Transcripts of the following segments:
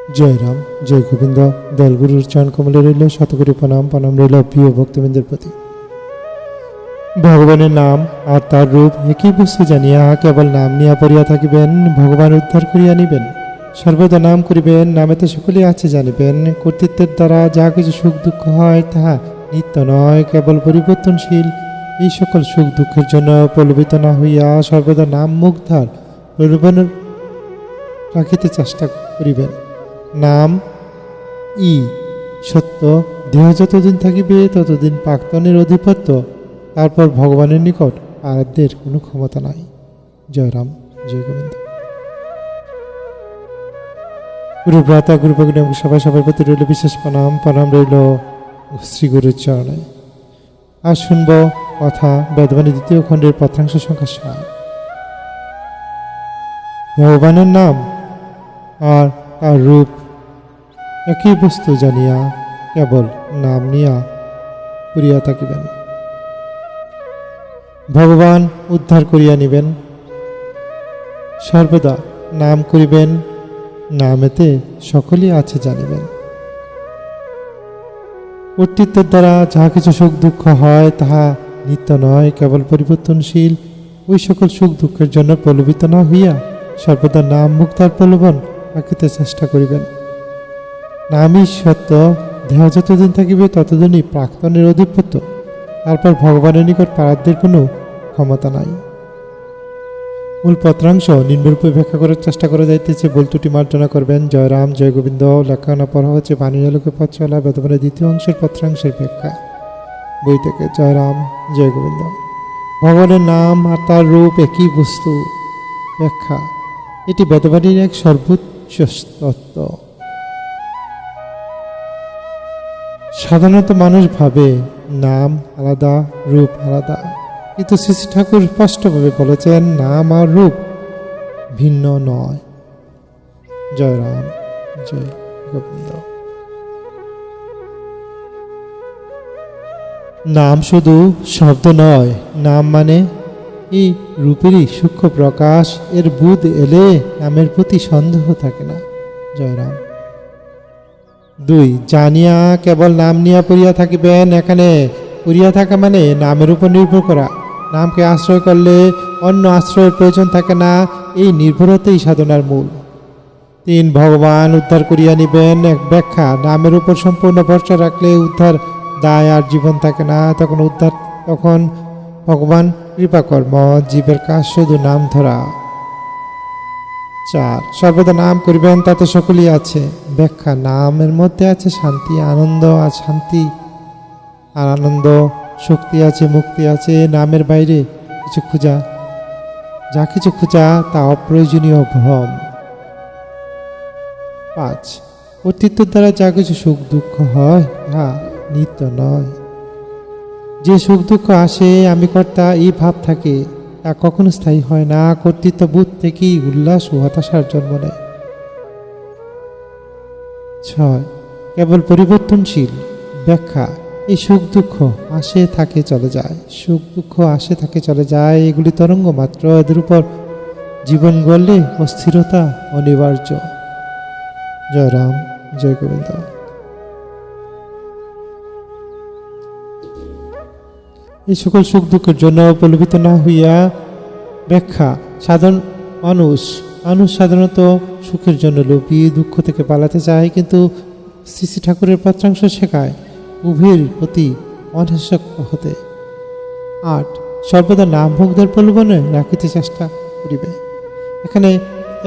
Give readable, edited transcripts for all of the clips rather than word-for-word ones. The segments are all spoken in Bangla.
জয় রাম, জয় গোবিন্দ। দয়ালগুরুর চরণ কমলে রইল শতকোটি প্রণাম। প্রণাম রইল প্রিয় ভক্তবৃন্দের প্রতি। ভগবানের নাম আর তার রূপ একই বস্তু জানিয়া কেবল নাম নিয়া পড়িয়া থাকিবেন, ভগবান উদ্ধার করিয়া নিবেন। সর্বদা নাম করিবেন, নামেতে সকলেই আছে জানিবেন। কর্তৃত্বের দ্বারা যা কিছু সুখ দুঃখ হয় তাহা নিত্য নয়, কেবল পরিবর্তনশীল। এই সকল সুখ দুঃখের জন্য প্রলোভিত না হইয়া সর্বদা নাম মুগ্ধার প্রলোভন রাখিতে চেষ্টা করিবেন। নাম সত্য। দেহ যতদিন থাকিবে ততদিন প্রাক্তনের অধিপত্য, তারপর ভগবানের নিকট আরাধ্যের কোনো ক্ষমতা নাই। জয় রাম, জয় গোবিন্দ। গুরু ভ্রাতা গুরু ভগ্নী সবার প্রতি রইল বিশেষ প্রণাম। প্রণাম রইল শ্রী গুরুর চরণে। আর শুনব কথা বেদবাণী 2য় খণ্ডের পত্রাংশ সংখ্যা 7। ভগবানের নাম আর তার রূপ একই বস্তু জানিয়া কেবল নাম নিয়া করিয়া থাকিবেন, ভগবান উদ্ধার করিয়া নিবেন। সর্বদা নাম করিবেন, নামেতে সকলেই আছে জানিবেন। কর্তৃত্বের দ্বারা যাহা কিছু সুখ দুঃখ হয় তাহা নিত্য নয়, কেবল পরিবর্তনশীল। ওই সকল সুখ দুঃখের জন্য প্রলোভিত না হইয়া সর্বদা নাম মুক্তার প্রলোভন রাখিতে চেষ্টা করিবেন। নামই সত্য। দেহ যতদিন থাকিবে ততদিনই প্রাক্তনের অধিপত্য, তারপর ভগবানের নিকট পারাধ্যের কোনো ক্ষমতা নাই। মূল পত্রাংশ নিম্নরূপে ব্যাখ্যা করার চেষ্টা করা যাইতেছে, ভুল ত্রুটি মার্জনা করবেন। জয় রাম, জয় গোবিন্দ। লেখানা পড়া হচ্ছে বাণীর আলোকে পথ চলা বেদবাণীর 2য় অংশের পত্রাংশের ব্যাখ্যা বই থেকে। জয় রাম, জয় গোবিন্দ। ভগবানের নাম আর তার রূপ একই বস্তু ব্যাখ্যা। এটি বেদবাণীর এক সর্বোচ্চ তত্ত্ব। সাধারণত মানুষ ভাবে নাম আলাদা, রূপ আলাদা, কিন্তু শ্রী শ্রী ঠাকুর স্পষ্টভাবে বলেছেন নাম আর রূপ ভিন্ন নয়। জয় রাম, জয় গোবিন্দ। নাম শুধু শব্দ নয়, নাম মানে এই রূপেরই সূক্ষ্ম প্রকাশ। এর বুধ এলে নামের প্রতি সন্দেহ থাকে না। জয় রাম। 2 জানিয়া কেবল নাম নিয়া পড়িয়া থাকিবেন। এখানে পড়িয়া থাকা মানে নামের উপর নির্ভর করা। নামকে আশ্রয় করলে অন্য আশ্রয়ের প্রয়োজন থাকে না। এই নির্ভরতাই সাধনার মূল। 3 ভগবান উদ্ধার করিয়া নিবেন। এক ব্যাখ্যা, নামের উপর সম্পূর্ণ ভরসা রাখলে উদ্ধার দায় আর জীবন থাকে না। তখন ভগবান কৃপাকর্ম, জীবের কাজ শুধু নাম ধরা। 4 সর্বদা নাম করিবেন, তাতে সকলেই আছে। ব্যাখ্যা, নামের মধ্যে আছে শান্তি, আনন্দ আর শান্তি আর আনন্দ, শক্তি আছে, মুক্তি আছে। নামের বাইরে যা কিছু খোঁজা তা অপ্রয়োজনীয় ভ্রম। 5 কর্তৃত্বের দ্বারা যা কিছু সুখ দুঃখ হয় তা নিত্য নয়। যে সুখ দুঃখ আসে আমি কর্তা এই ভাব থাকে, তা কখনো স্থায়ী হয় না। কর্তৃত্ব বোধ থেকেই উল্লাস ও হতাশার জন্ম নেয়। 6 কেবল পরিবর্তনশীল। ব্যাখ্যা, এই সুখ দুঃখ আসে থাকে চলে যায়। সুখ দুঃখ আসে থাকে চলে যায়, এগুলি তরঙ্গ মাত্র। এদের উপর জীবন গড়লে অস্থিরতা অনিবার্য। জয় রাম, জয় গোবিন্দ। এই সকল সুখ দুঃখের জন্য প্রলোভিত না হইয়া। ব্যাখ্যা, সাধারণ মানুষ সাধারণত সুখের জন্য লোভী, দুঃখ থেকে পালাতে চায়, কিন্তু শ্রী শ্রী ঠাকুরের পত্রাংশ শেখায় উভয়ের প্রতি অনাসক্ত হতে। 8 সর্বদা নাম ভোগদের প্রলোভনে রাখিতে চেষ্টা করিবে। এখানে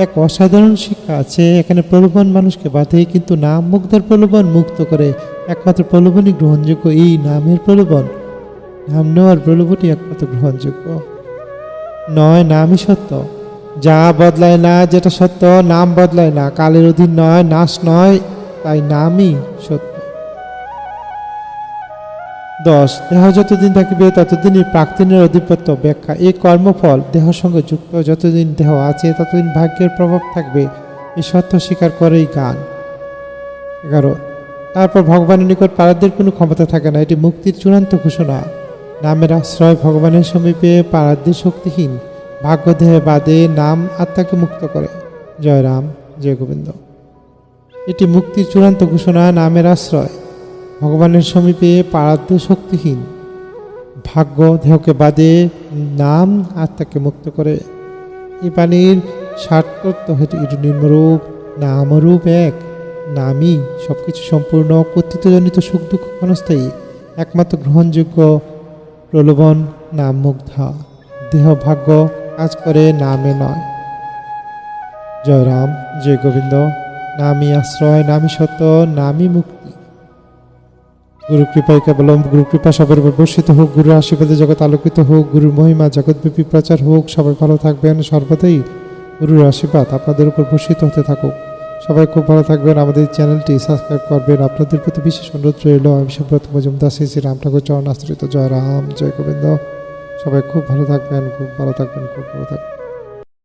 এক অসাধারণ শিক্ষা আছে। এখানে প্রলোভন মানুষকে বাঁধে, কিন্তু নাম মুগ্ধের প্রলোভন মুক্ত করে। একমাত্র প্রলোভনই গ্রহণযোগ্য এই নামের প্রলোভন। নাম নেওয়ার প্রলোভনই একমাত্র গ্রহণযোগ্য নয়। নামই সত্য, যা বদলায় না। যেটা সত্য, নাম বদলায় না, কালের অধীন নয়, নাশ নয়, তাই নামই সত্য। 10 দেহ যতদিন থাকিবে ততদিনই প্রাক্তনের অধিপত্য। ব্যাখ্যা, এই কর্মফল দেহ সঙ্গে যুক্ত। যতদিন দেহ আছে ততদিন ভাগ্যের প্রভাব থাকবে। এই সত্য স্বীকার করেই গান। 11 তারপর ভগবানের নিকট পারাধ্যের কোনো ক্ষমতা থাকে না। এটি মুক্তির চূড়ান্ত ঘোষণা। নামের আশ্রয় ভগবানের সমীপে, পারাধ্যের শক্তিহীন। ভাগ্য দেহে বাদে, নাম আত্মাকে মুক্ত করে। জয় রাম, জয় গোবিন্দ। এটি মুক্তির চূড়ান্ত ঘোষণা, নামের আশ্রয়। ভগবানের সমীপে পারাধ্য শক্তিহীন। ভাগ্য দেহকে বাদে, নাম আত্মাকে মুক্ত করে। এই বাণীর সার্থকত্ব এটি নিম্নরূপ, নামরূপ এক। নামই সবকিছু সম্পূর্ণ, কর্তৃত্বজনিত সুখ দুঃখ ক্ষণস্থায়ী। একমাত্র গ্রহণযোগ্য প্রলোভন নাম মুগ্ধা। দেহ ভাগ্য কাজ করে, নামে নয়। জয় রাম, জয় গোবিন্দ। নামই আশ্রয়, নামই সত্য, নামই মুক্তি। গুরু কৃপায় কেবলম, গুরু কৃপা সবার উপর বর্ষিত হোক, গুরুর আশীর্বাদে জগৎ আলোকিত হোক, গুরুর মহিমা জগৎব্যাপী প্রচার হোক। সবাই ভালো থাকবেন, সর্বদাই গুরুর আশীর্বাদ আপনাদের উপর বর্ষিত হতে থাকুক। সবাই খুব ভালো থাকবেন, আমাদের চ্যানেলটি সাবস্ক্রাইব করবেন। আপনাদের প্রতি বিশেষ অনুরোধ রইল। আমি সুব্রত মজুমদার, শ্রী শ্রী রাম ঠাকুর চরণ আশ্রিত। জয় রাম, জয় গোবিন্দ। সবাই খুব ভালো থাকবেন, খুব ভালো থাকবেন, খুব ভালো থাকবেন।